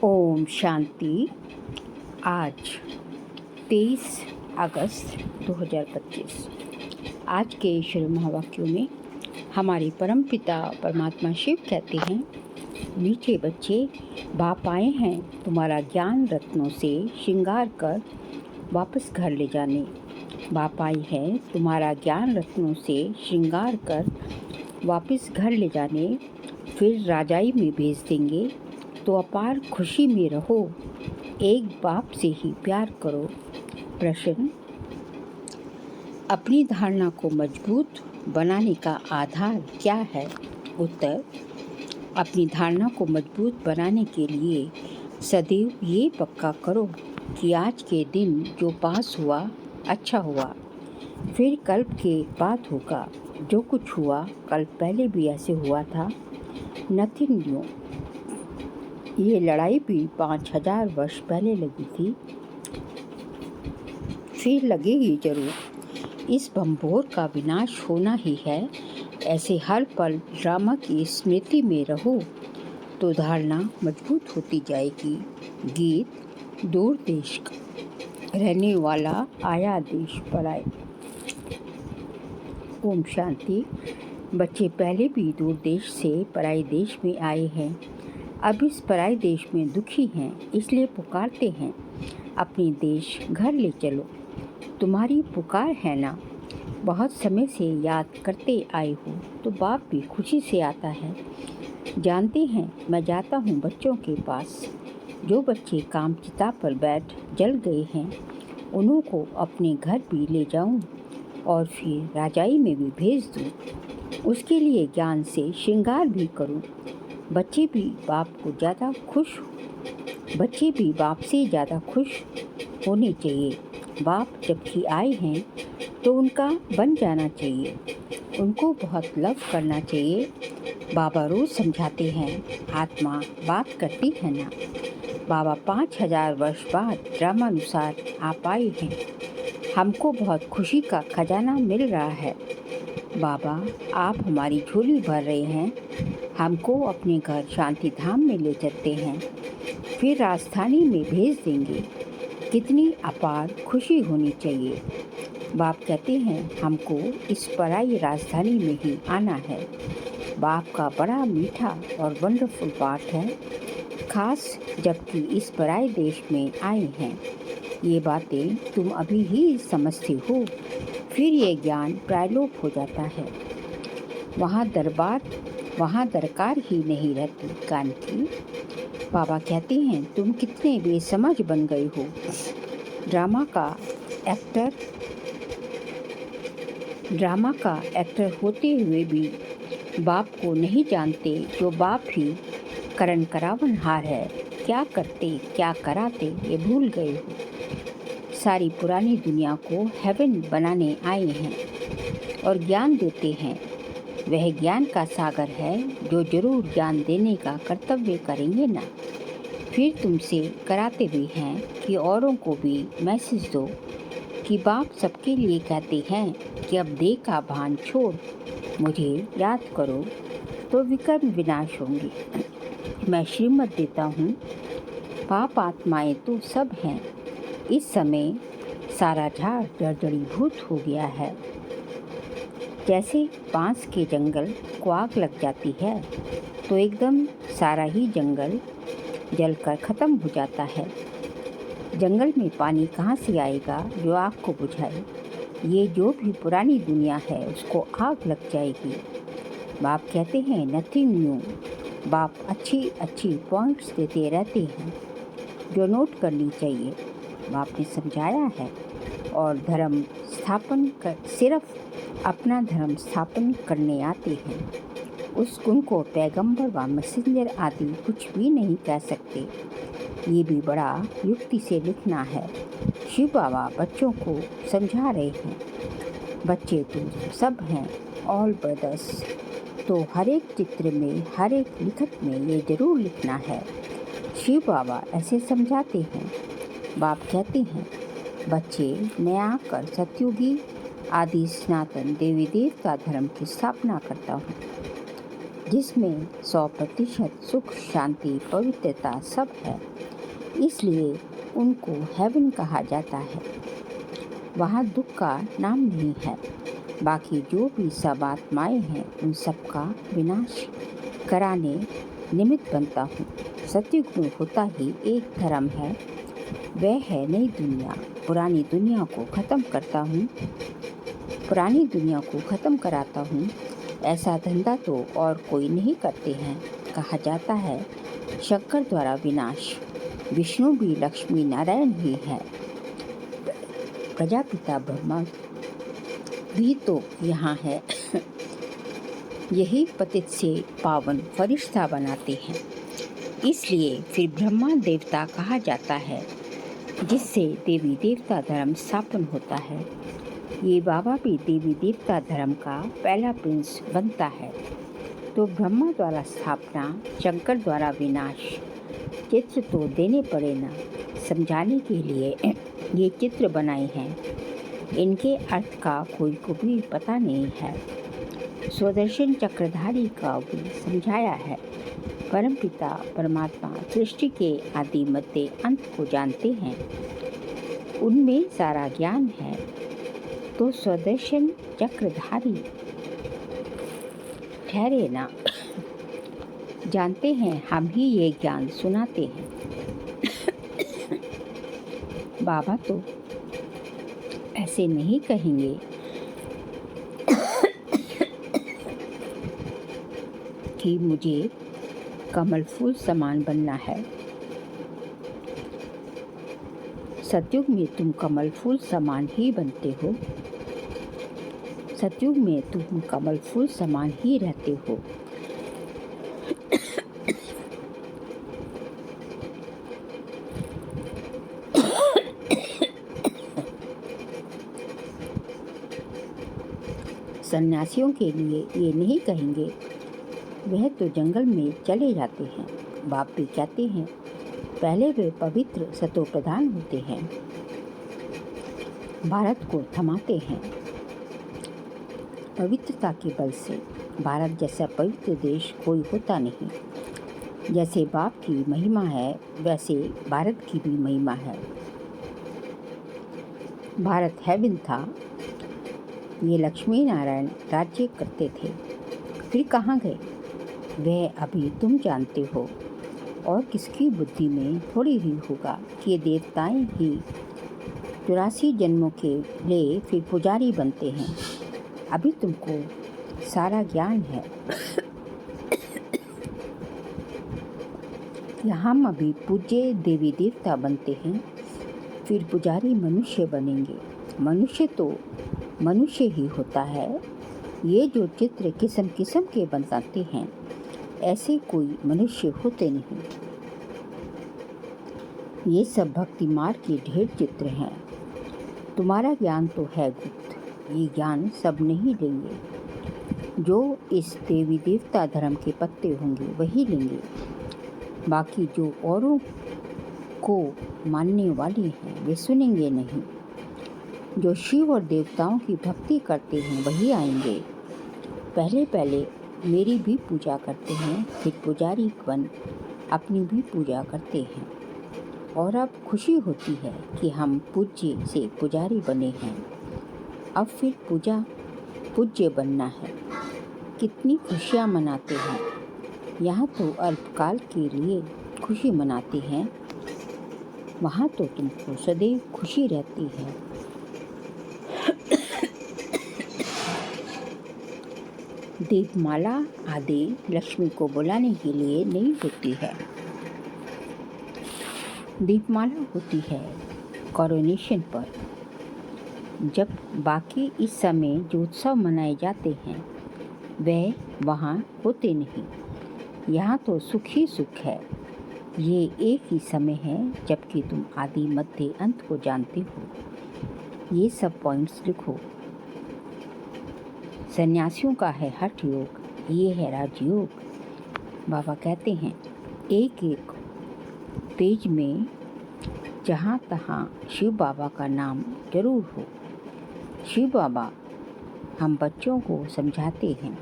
ओम शांति। आज 23 अगस्त 2025। आज के ईश्वर महावाक्यों में हमारे परमपिता परमात्मा शिव कहते हैं, मीठे बच्चे, बाप आए हैं तुम्हारा ज्ञान रत्नों से श्रृंगार कर वापस घर ले जाने। बाप आई है तुम्हारा ज्ञान रत्नों से श्रृंगार कर वापस घर ले जाने, फिर राजाई में भेज देंगे तो अपार खुशी में रहो। एक बाप से ही प्यार करो। प्रश्न, अपनी धारणा को मजबूत बनाने का आधार क्या है? उत्तर, अपनी धारणा को मजबूत बनाने के लिए सदैव ये पक्का करो कि आज के दिन जो पास हुआ अच्छा हुआ, फिर कल के बाद होगा। जो कुछ हुआ कल पहले भी ऐसे हुआ था। Nothing new. ये लड़ाई भी 5000 वर्ष पहले लगी थी, फिर लगेगी जरूर। इस बम्बोर का विनाश होना ही है। ऐसे हर पल ड्रामा की स्मृति में रहो तो धारणा मजबूत होती जाएगी। गीत, दूर देश का रहने वाला आया देश पर आए। ओम शांति। बच्चे पहले भी दूर देश से पराई देश में आए हैं, अब इस पराई देश में दुखी हैं, इसलिए पुकारते हैं अपने देश घर ले चलो। तुम्हारी पुकार है ना, बहुत समय से याद करते आए हो तो बाप भी खुशी से आता है। जानते हैं मैं जाता हूँ बच्चों के पास। जो बच्चे काम चिता पर बैठ जल गए हैं उन्हों को अपने घर भी ले जाऊँ और फिर राजाई में भी भेज दूँ। उसके लिए ज्ञान से श्रृंगार भी करूँ। बच्चे भी बाप से ज़्यादा खुश होने चाहिए। बाप जबकि आए हैं तो उनका बन जाना चाहिए। उनको बहुत लव करना चाहिए। बाबा रोज़ समझाते हैं, आत्मा बात करती है ना। बाबा 5000 वर्ष बाद ड्रामानुसार आप आए हैं। हमको बहुत खुशी का खजाना मिल रहा है। बाबा आप हमारी झोली भर रहे हैं। हमको अपने घर शांति धाम में ले चलते हैं, फिर राजधानी में भेज देंगे। कितनी अपार खुशी होनी चाहिए। बाप कहते हैं हमको इस पराई राजधानी में ही आना है। बाप का बड़ा मीठा और वंडरफुल पाठ है, खास जबकि इस पराई देश में आए हैं। ये बातें तुम अभी ही समझते हो, फिर ये ज्ञान प्रायलोप हो जाता है। वहाँ दरकार ही नहीं रहती ज्ञान की। बाबा कहते हैं तुम कितने बेसमझ बन गए हो। ड्रामा का एक्टर होते हुए भी बाप को नहीं जानते, जो बाप ही करण करावन हार है। क्या करते क्या कराते ये भूल गए हो। सारी पुरानी दुनिया को हेवन बनाने आए हैं और ज्ञान देते हैं। वह ज्ञान का सागर है जो जरूर ज्ञान देने का कर्तव्य करेंगे ना। फिर तुमसे कराते भी हैं कि औरों को भी मैसेज दो कि बाप सबके लिए कहते हैं कि अब देह का भान छोड़ मुझे याद करो तो विकर्म विनाश होंगे। मैं श्रीमत देता हूँ। पाप आत्माएं तो सब हैं। इस समय सारा झाड़ जर्जरीभूत हो गया है। जैसे बांस के जंगल को आग लग जाती है तो एकदम सारा ही जंगल जलकर ख़त्म हो जाता है। जंगल में पानी कहाँ से आएगा जो आग को बुझाए। ये जो भी पुरानी दुनिया है उसको आग लग जाएगी। बाप कहते हैं नथिंग न्यू। बाप अच्छी पॉइंट्स देते रहते हैं जो नोट करनी चाहिए। बाप ने समझाया है और सिर्फ अपना धर्म स्थापन करने आते हैं। उस गुण को पैगंबर व मैसेंजर आदि कुछ भी नहीं कह सकते। ये भी बड़ा युक्ति से लिखना है। शिव बाबा बच्चों को समझा रहे हैं, बच्चे तो सब हैं, ऑल ब्रदर्स। तो हर एक चित्र में, हर एक लिखत में ये जरूर लिखना है। शिव बाबा ऐसे समझाते हैं। बाप कहते हैं बच्चे, मैं आकर सत्युगी आदि सनातन देवी देवता धर्म की स्थापना करता हूँ, जिसमें 100% सुख शांति पवित्रता सब है। इसलिए उनको हेवन कहा जाता है। वहाँ दुख का नाम नहीं है। बाकी जो भी सब आत्माएं हैं उन सब का विनाश कराने निमित्त बनता हूँ। सतयुग में होता ही एक धर्म है, वह है नई दुनिया। पुरानी दुनिया को ख़त्म करता हूँ, पुरानी दुनिया को ख़त्म कराता हूँ। ऐसा धंधा तो और कोई नहीं करते हैं। कहा जाता है शंकर द्वारा विनाश, विष्णु भी लक्ष्मी नारायण ही है। प्रजापिता ब्रह्मा भी तो यहाँ है। यही पतित से पावन फरिश्ता बनाते हैं। इसलिए फिर ब्रह्मा देवता कहा जाता है, जिससे देवी देवता धर्म स्थापन होता है। ये बाबा भी देवी देवता धर्म का पहला प्रिंस बनता है। तो ब्रह्मा द्वारा स्थापना, शंकर द्वारा विनाश, चित्र तो देने पड़े ना। समझाने के लिए ये चित्र बनाए हैं। इनके अर्थ का कोई को भी पता नहीं है। स्वदर्शन चक्रधारी का भी समझाया है। परमपिता परमात्मा सृष्टि के आदि मध्य अंत को जानते हैं, उनमें सारा ज्ञान है। तो स्वदर्शन चक्रधारी ठहरे ना। जानते हैं, हम ही ये ज्ञान सुनाते हैं। बाबा तो ऐसे नहीं कहेंगे कि मुझे कमल फूल समान बनना है। सतयुग में तुम कमल फूल समान ही बनते हो। सतयुग में तुम कमल फूल समान ही रहते हो। सन्यासियों के लिए ये नहीं कहेंगे, वह तो जंगल में चले जाते हैं। बाप भी कहते हैं, पहले वे पवित्र सतो प्रधान होते हैं, भारत को थमाते हैं। पवित्रता के बल से भारत जैसा पवित्र देश कोई होता नहीं। जैसे बाप की महिमा है, वैसे भारत की भी महिमा है। भारत हेवन था, ये लक्ष्मी नारायण राज्य करते थे। फिर कहाँ गए वह अभी तुम जानते हो। और किसकी बुद्धि में थोड़ी ही होगा कि ये देवताएं ही 84 जन्मों के लिए फिर पुजारी बनते हैं। अभी तुमको सारा ज्ञान है। हम अभी पूज्य देवी देवता बनते हैं, फिर पुजारी मनुष्य बनेंगे। मनुष्य तो मनुष्य ही होता है। ये जो चित्र किस्म किस्म के बनाते हैं, ऐसे कोई मनुष्य होते नहीं। ये सब भक्ति मार्ग के ढेर चित्र हैं। तुम्हारा ज्ञान तो है गुप्त, ये ज्ञान सब नहीं लेंगे। जो इस देवी देवता धर्म के पत्ते होंगे वही लेंगे। बाकी जो औरों को मानने वाले हैं वे सुनेंगे नहीं। जो शिव और देवताओं की भक्ति करते हैं वही आएंगे। पहले पहले मेरी भी पूजा करते हैं, फिर पुजारी बन अपनी भी पूजा करते हैं। और अब खुशी होती है कि हम पूज्य से पुजारी बने हैं। अब फिर पूज्य बनना है। कितनी खुशियाँ मनाते हैं। यहाँ तो अल्पकाल के लिए खुशी मनाते हैं, वहाँ तो तुमको सदैव खुशी रहती है। दीपमाला आदि लक्ष्मी को बुलाने के लिए नहीं होती है। दीपमाला होती है कोरोनेशन पर। जब बाकी इस समय जो उत्सव मनाए जाते हैं वह वहाँ होते नहीं। यहाँ तो सुख ही सुख है। ये एक ही समय है जबकि तुम आदि मध्य अंत को जानते हो। ये सब पॉइंट्स लिखो। सन्यासियों का है हठ योग, ये है राजयोग। बाबा कहते हैं एक एक पेज में जहाँ तहाँ शिव बाबा का नाम जरूर हो। शिव बाबा हम बच्चों को समझाते हैं,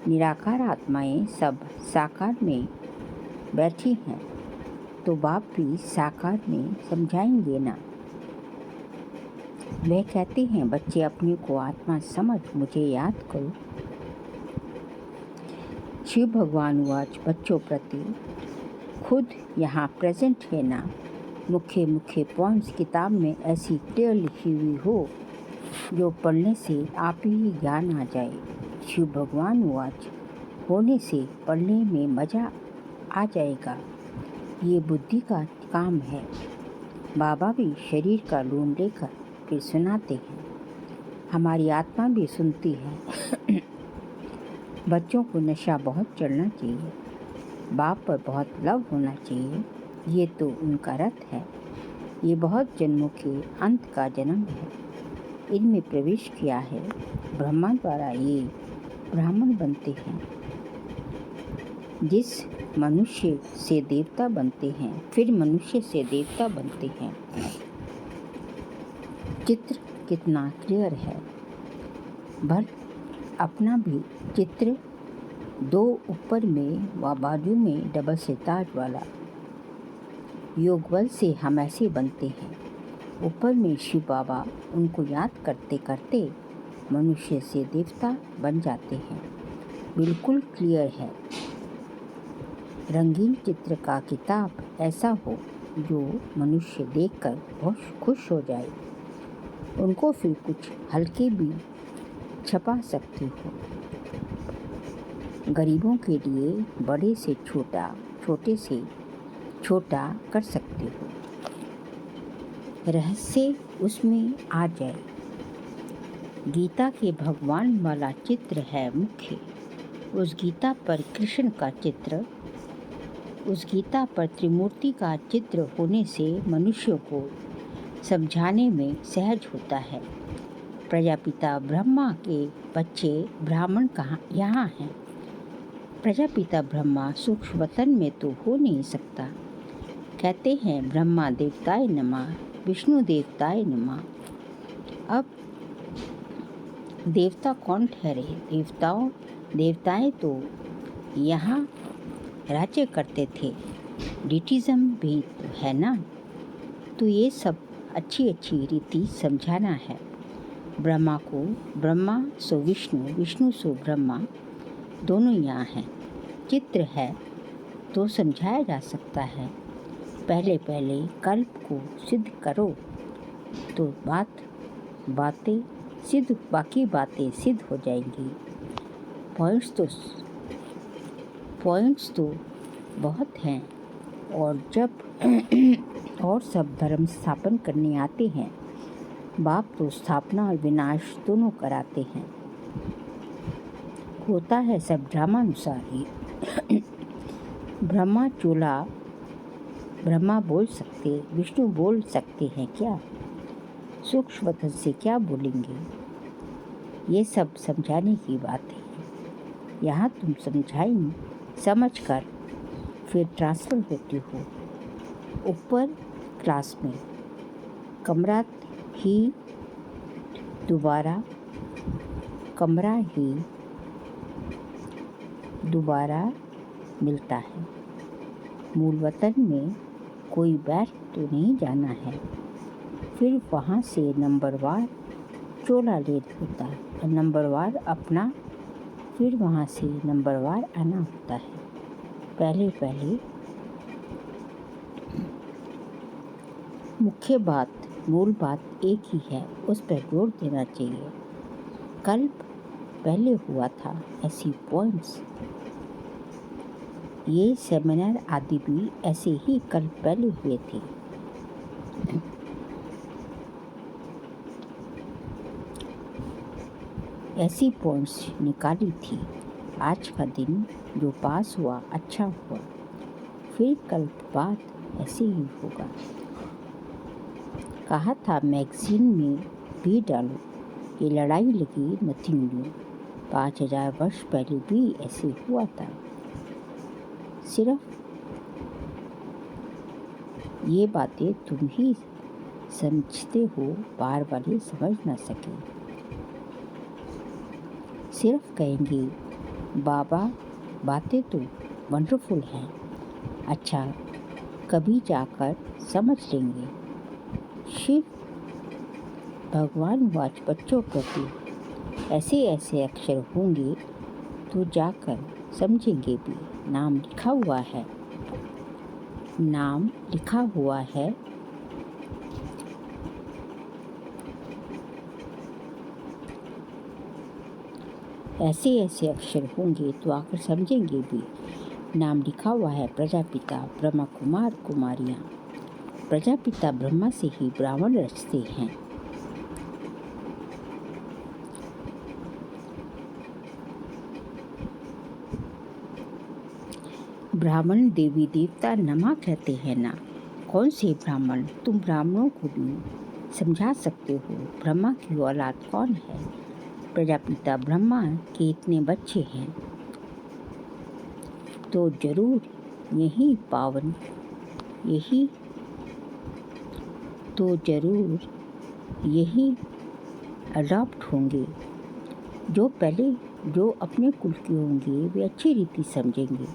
निराकार आत्माएं सब साकार में बैठी हैं, तो बाप भी साकार में समझाएंगे ना। वे कहते हैं, बच्चे अपने को आत्मा समझ मुझे याद करो। शिव भगवान उवाच, बच्चों प्रति खुद यहाँ प्रेजेंट है ना। मुख्य मुख्य पॉइंट्स किताब में ऐसी क्लियर लिखी हुई हो जो पढ़ने से आप ही ज्ञान आ जाए। शिव भगवान उवाच, होने से पढ़ने में मज़ा आ जाएगा, ये बुद्धि का काम है। बाबा भी शरीर का लोन लेकर फिर सुनाते हैं, हमारी आत्मा भी सुनती है। बच्चों को नशा बहुत चढ़ना चाहिए, बाप पर बहुत लव होना चाहिए, ये तो उनका रथ है। ये बहुत जन्मों के अंत का जन्म है, इनमें प्रवेश किया है। ब्रह्मा द्वारा ये ब्राह्मण बनते हैं, जिस मनुष्य से देवता बनते हैं, फिर मनुष्य से देवता बनते हैं। चित्र कितना क्लियर है। भर अपना भी चित्र, दो ऊपर में व बाजू में डबल सितार वाला। योग बल से हम ऐसे बनते हैं। ऊपर में शिव बाबा, उनको याद करते करते मनुष्य से देवता बन जाते हैं। बिल्कुल क्लियर है। रंगीन चित्र का किताब ऐसा हो जो मनुष्य देखकर बहुत खुश हो जाए, उनको फिर कुछ हल्के भी छपा सकते हो। गरीबों के लिए बड़े से छोटा, छोटे से छोटा कर सकते हो, रहस्य उसमें आ जाए। गीता के भगवान वाला चित्र है मुख्य। उस गीता पर कृष्ण का चित्र, उस गीता पर त्रिमूर्ति का चित्र होने से मनुष्यों को समझाने में सहज होता है। प्रजापिता ब्रह्मा के बच्चे ब्राह्मण कहाँ यहाँ हैं। प्रजापिता ब्रह्मा सूक्ष्म वतन में तो हो नहीं सकता। कहते हैं ब्रह्मा देवताय नमः, विष्णु देवताय नमः। अब देवता कौन ठहरे? देवताएं तो यहाँ राज्य करते थे, डिटिज्म भी तो है ना। तो ये सब अच्छी अच्छी रीति समझाना है। ब्रह्मा को ब्रह्मा सो विष्णु, विष्णु सो ब्रह्मा, दोनों यहाँ हैं। चित्र है तो समझाया जा सकता है। पहले पहले कल्प को सिद्ध करो तो बातें सिद्ध, बाकी बातें सिद्ध हो जाएंगी। पॉइंट्स तो बहुत हैं। और जब और सब धर्म स्थापन करने आते हैं, बाप तो स्थापना और विनाश दोनों कराते हैं। होता है सब ड्रामानुसार ही। ब्रह्मा बोल सकते, विष्णु बोल सकते हैं क्या? सूक्ष्म वतन से क्या बोलेंगे? ये सब समझाने की बात है। यहाँ तुम समझ कर फिर ट्रांसफ़र होती हो। ऊपर क्लास में कमरा ही दोबारा मिलता है। मूल वतन में कोई बैठ तो नहीं जाना है। फिर वहाँ से नंबरवार चोला ले होता है और नंबरवार अपना, फिर वहाँ से नंबरवार आना होता है। पहले मूल बात एक ही है, उस पर जोर देना चाहिए। कल्प पहले हुआ था, ऐसी पॉइंट्स। ये सेमिनार आदि भी ऐसे ही कल्प पहले हुए थे। ऐसी पॉइंट्स निकाली थी। आज का दिन जो पास हुआ अच्छा हुआ, फिर कल्प बाद ऐसे ही होगा। कहा था मैगजीन में भी डालो, ये लड़ाई लगी नथिंग न्यू। 5000 वर्ष पहले भी ऐसे हुआ था। सिर्फ ये बातें तुम ही समझते हो, बार वाले समझ ना सके। सिर्फ कहेंगे बाबा बातें तो वंडरफुल हैं, अच्छा कभी जाकर समझ लेंगे। शिव भगवान वाच बच्चों प्रति ऐसे ऐसे अक्षर होंगे तो जाकर समझेंगे भी। नाम लिखा हुआ है, नाम लिखा हुआ है। ऐसे ऐसे अक्षर होंगे तो आकर समझेंगे भी। नाम लिखा हुआ है प्रजापिता ब्रह्मा कुमार कुमारियाँ। प्रजापिता ब्रह्मा से ही ब्राह्मण रचते हैं। ब्राह्मण देवी देवता नमा कहते हैं ना। कौन से ब्राह्मण? तुम ब्राह्मणों को भी समझा सकते हो ब्रह्मा की औलाद कौन है। प्रजापिता ब्रह्मा के इतने बच्चे हैं तो जरूर यही पावन, यही तो जरूर यही अडॉप्ट होंगे। जो पहले जो अपने कुल के होंगे वे अच्छी रीति समझेंगे।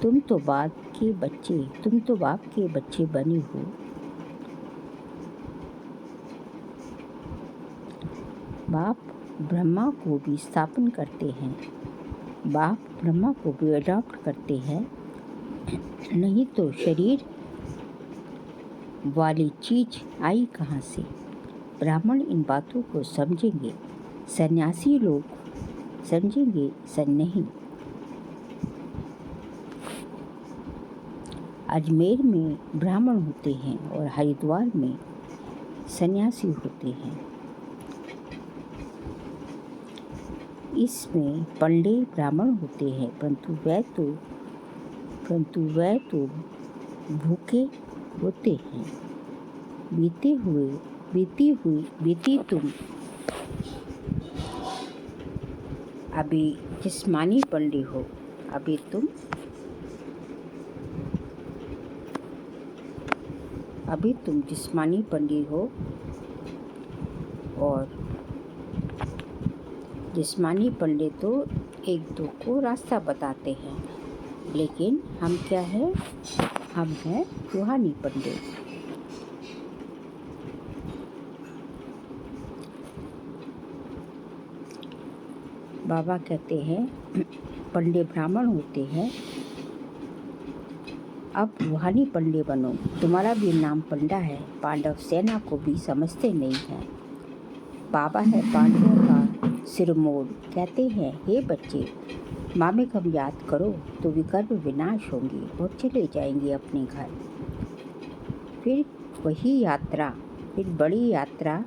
तुम तो बाप के बच्चे बने हो। बाप ब्रह्मा को भी स्थापन करते हैं, बाप ब्रह्मा को भी अडॉप्ट करते हैं। नहीं तो शरीर वाली चीज आई कहाँ से। ब्राह्मण इन बातों को समझेंगे, सन्यासी लोग समझेंगे नहीं। अजमेर में ब्राह्मण होते हैं और हरिद्वार में सन्यासी होते हैं। इसमें पंडे ब्राह्मण होते हैं परंतु वह तो भूखे होते हैं। बीती तुम अभी जिस्मानी पंडे हो। अभी तुम जिस्मानी पंडे हो और जिस्मानी पंडे तो एक दो को रास्ता बताते हैं, लेकिन हम क्या है? हम हैं रूहानी पंडे। बाबा कहते हैं पंडे ब्राह्मण होते हैं, अब रूहानी पंडे बनो। तुम्हारा भी नाम पंडा है। पांडव सेना को भी समझते नहीं है। बाबा है पांडवों का सिरमौर। कहते हैं हे बच्चे, मामेकम याद करो तो विकर्म विनाश होंगे और चले जाएंगे अपने घर। फिर बड़ी यात्रा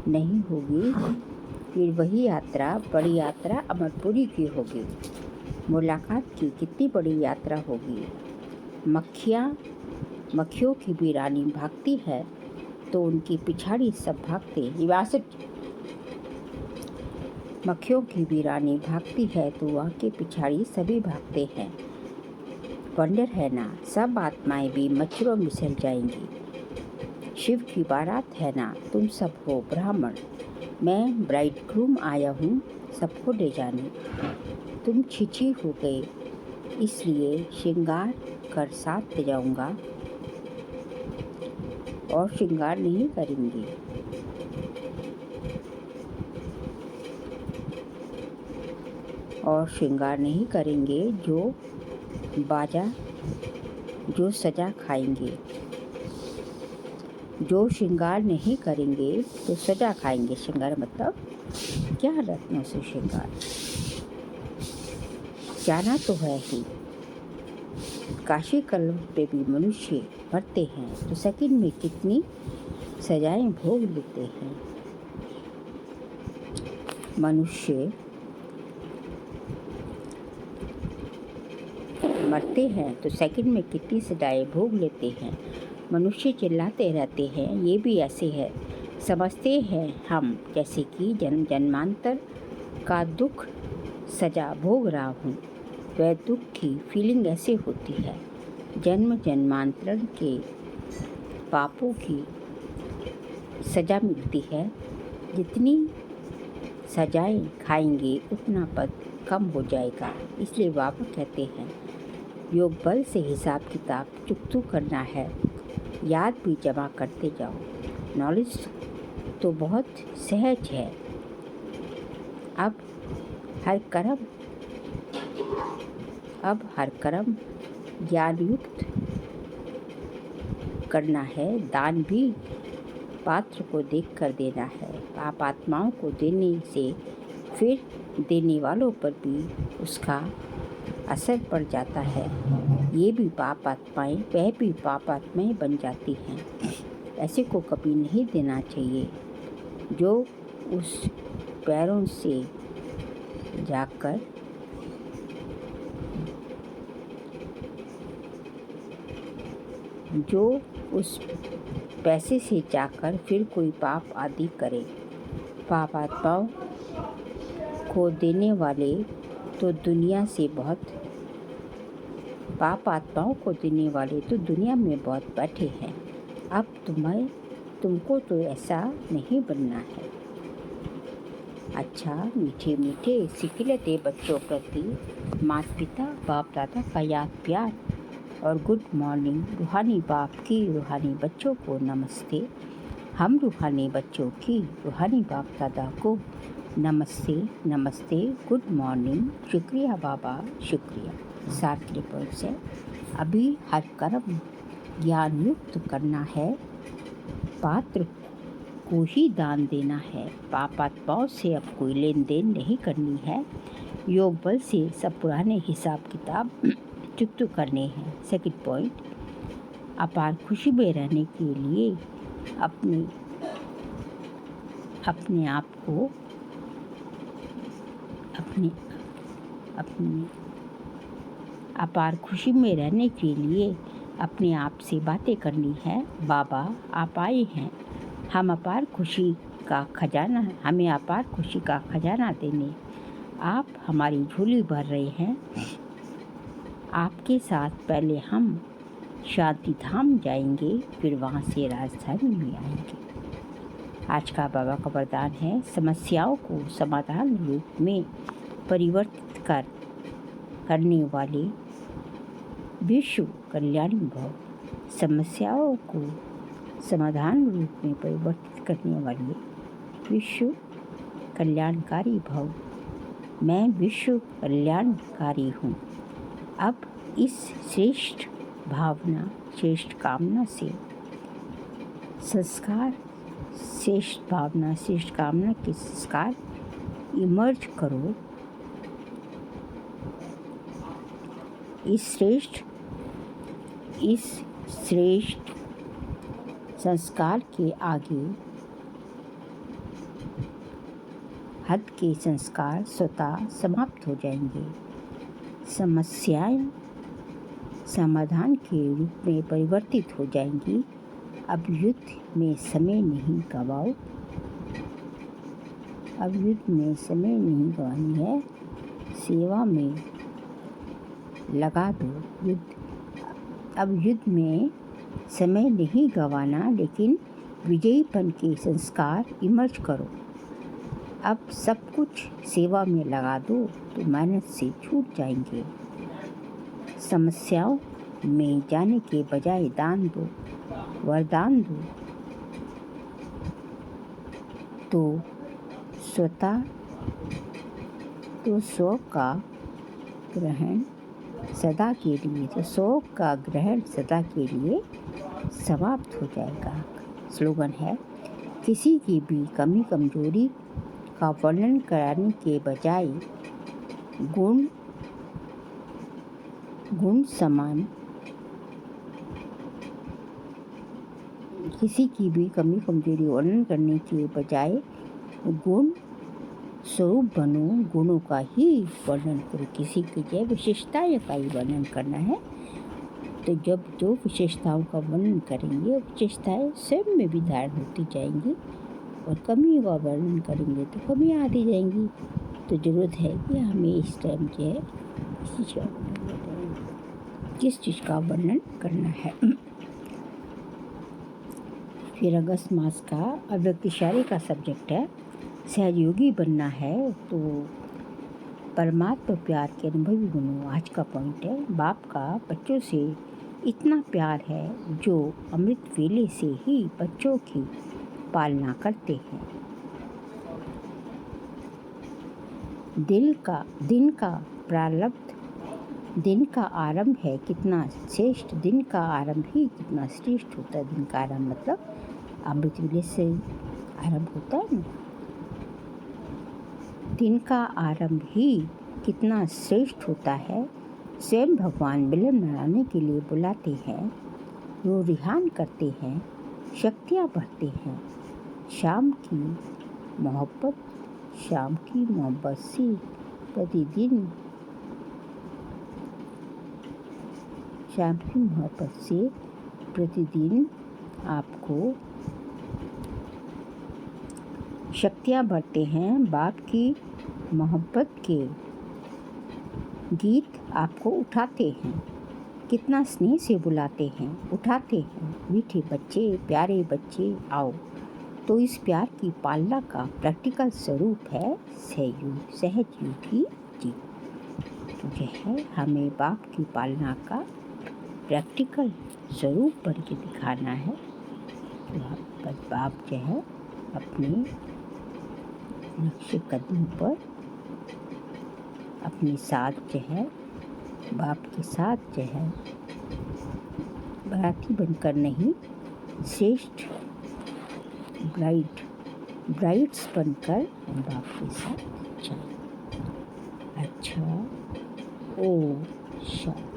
नहीं होगी। फिर वही यात्रा, बड़ी यात्रा अमरपुरी की होगी। मुलाकात की कितनी बड़ी यात्रा होगी। मक्खियों की भी रानी भागती है तो उनकी पिछाड़ी सब भागते। मक्खियों की भी रानी भागती है तो वहाँ के पिछाड़ी सभी भागते हैं। वंडर है ना, सब आत्माएं भी मच्छरों में मिसल जाएंगी। शिव की बारात है ना, तुम सब हो ब्राह्मण। मैं ब्राइड ग्रूम आया हूँ सबको ले जाने। तुम छिछी हो गए इसलिए श्रृंगार कर साथ ले जाऊंगा और श्रृंगार नहीं करेंगे। जो सजा खाएंगे। जो श्रृंगार नहीं करेंगे तो सजा खाएंगे। श्रृंगार मतलब क्या रत्नों से श्रृंगार। जाना तो है ही। काशी कल्प पे भी मनुष्य मरते हैं तो सेकंड में कितनी सजाएं भोग लेते हैं। मनुष्य मरते हैं तो सेकंड में कितनी सजाएं भोग लेते हैं। मनुष्य चिल्लाते रहते हैं, ये भी ऐसे है। समझते हैं हम जैसे कि जन्म जन्मांतर का दुख सजा भोग रहा हूँ। वह दुख की फीलिंग ऐसे होती है। जन्म जन्मांतर के पापों की सजा मिलती है। जितनी सजाएं खाएंगे उतना पद कम हो जाएगा। इसलिए बाबा कहते हैं योग बल से हिसाब किताब चुकतू करना है, याद भी जमा करते जाओ। नॉलेज तो बहुत सहज है। अब हर कर्म ज्ञान युक्त करना है। दान भी पात्र को देखकर देना है। पाप आत्माओं को देने से फिर देने वालों पर भी उसका असर पड़ जाता है। वह भी पाप आत्माएं बन जाती हैं। ऐसे को कभी नहीं देना चाहिए जो उस पैरों से जाकर पैसे से जाकर फिर कोई पाप आदि करे। पाप आत्माओं को देने वाले तो दुनिया में बहुत बैठे हैं। अब तुमको तो ऐसा नहीं बनना है। अच्छा, मीठे मीठे सिखिलते बच्चों प्रति माता पिता बाप दादा का याद प्यार और गुड मॉर्निंग। रूहानी बाप की रूहानी बच्चों को नमस्ते। हम रूहानी बच्चों की रूहानी बाप दादा को नमस्ते, गुड मॉर्निंग, शुक्रिया बाबा, शुक्रिया। सार के पॉइंट से अभी हर कर्म ज्ञान युक्त करना है, पात्र को ही दान देना है। पाप आत्माओं से अब कोई लेन देन नहीं करनी है। योग बल से सब पुराने हिसाब किताब चुकतू करने हैं। सेकंड पॉइंट, अपार खुशी में रहने के लिए अपने आप को अपार खुशी में रहने के लिए अपने आप से बातें करनी है। बाबा आप आए हैं, हमें अपार खुशी का खजाना देने। आप हमारी झोली भर रहे हैं। आपके साथ पहले हम शांति धाम जाएंगे, फिर वहाँ से राजधानी में आएंगे। आज का बाबा का वरदान है, समस्याओं को समाधान रूप में परिवर्तित करने वाले विश्व कल्याणी भव। समस्याओं को समाधान रूप में परिवर्तित करने वाले विश्व कल्याणकारी भव। मैं विश्व कल्याणकारी हूँ। अब इस श्रेष्ठ कामना के संस्कार इमर्ज करो। इस श्रेष्ठ संस्कार के आगे हद के संस्कार स्वतः समाप्त हो जाएंगे। समस्याएं समाधान के रूप में परिवर्तित हो जाएंगी। अब युद्ध में समय नहीं गंवानी है, सेवा में लगा दो। अब युद्ध में समय नहीं गंवाना, लेकिन विजयीपन के संस्कार इमर्ज करो। अब सब कुछ सेवा में लगा दो तो मेहनत से छूट जाएंगे। समस्याओं में जाने के बजाय दान दो, वरदान दो तो स्व का ग्रहण सदा के लिए समाप्त हो जाएगा। स्लोगन है, किसी की भी कमी कमजोरी का वर्णन कराने के बजाय गुण समान किसी की भी कमी कमजोरी वर्णन करने के बजाय गुण स्वरूप बनो। गुणों का ही वर्णन करो। किसी की जय विशेषताएं का ही वर्णन करना है, तो जब जो विशेषताओं का वर्णन करेंगे, विशेषताएं स्वयं में भी धारण होती जाएंगी, और कमियों का वर्णन करेंगे तो कमियाँ आती जाएंगी। तो ज़रूरत है कि हमें इस टाइम जो है किस चीज़ का वर्णन करना है। फिर अगस्त मास का अव्यक्त इशारे का सब्जेक्ट है, सहयोगी बनना है। तो परमात्मा प्यार के अनुभवी बनो। आज का पॉइंट है, बाप का बच्चों से इतना प्यार है जो अमृत वेले से ही बच्चों की पालना करते हैं। दिन का प्रारब्ध दिन का आरंभ है कितना श्रेष्ठ, दिन का आरंभ ही कितना श्रेष्ठ होता है। दिन का आरंभ मतलब अमृत वेले से आरंभ होता है ना। दिन का आरंभ ही कितना श्रेष्ठ होता है। स्वयं भगवान मिलन मनाने के लिए बुलाते हैं, वो रिहान करते हैं, शक्तियाँ बढ़ते हैं। शाम की मोहब्बत से प्रतिदिन आपको शक्तियाँ बढ़ते हैं। बाप की मोहब्बत के गीत आपको उठाते हैं, कितना स्नेह से बुलाते हैं, उठाते हैं। मीठे बच्चे, प्यारे बच्चे आओ। तो इस प्यार की पालना का प्रैक्टिकल स्वरूप है सहजयोगी जी। तो यह है, हमें बाप की पालना का प्रैक्टिकल स्वरूप बन के दिखाना है। तो बाप जो है अपने नक्शे कदम पर अपने साथ जो है, बाप के साथ जो है, बाराती बनकर नहीं, श्रेष्ठ ब्राइड्स बनकर हम बाप के साथ चलें। अच्छा, ओ शांति।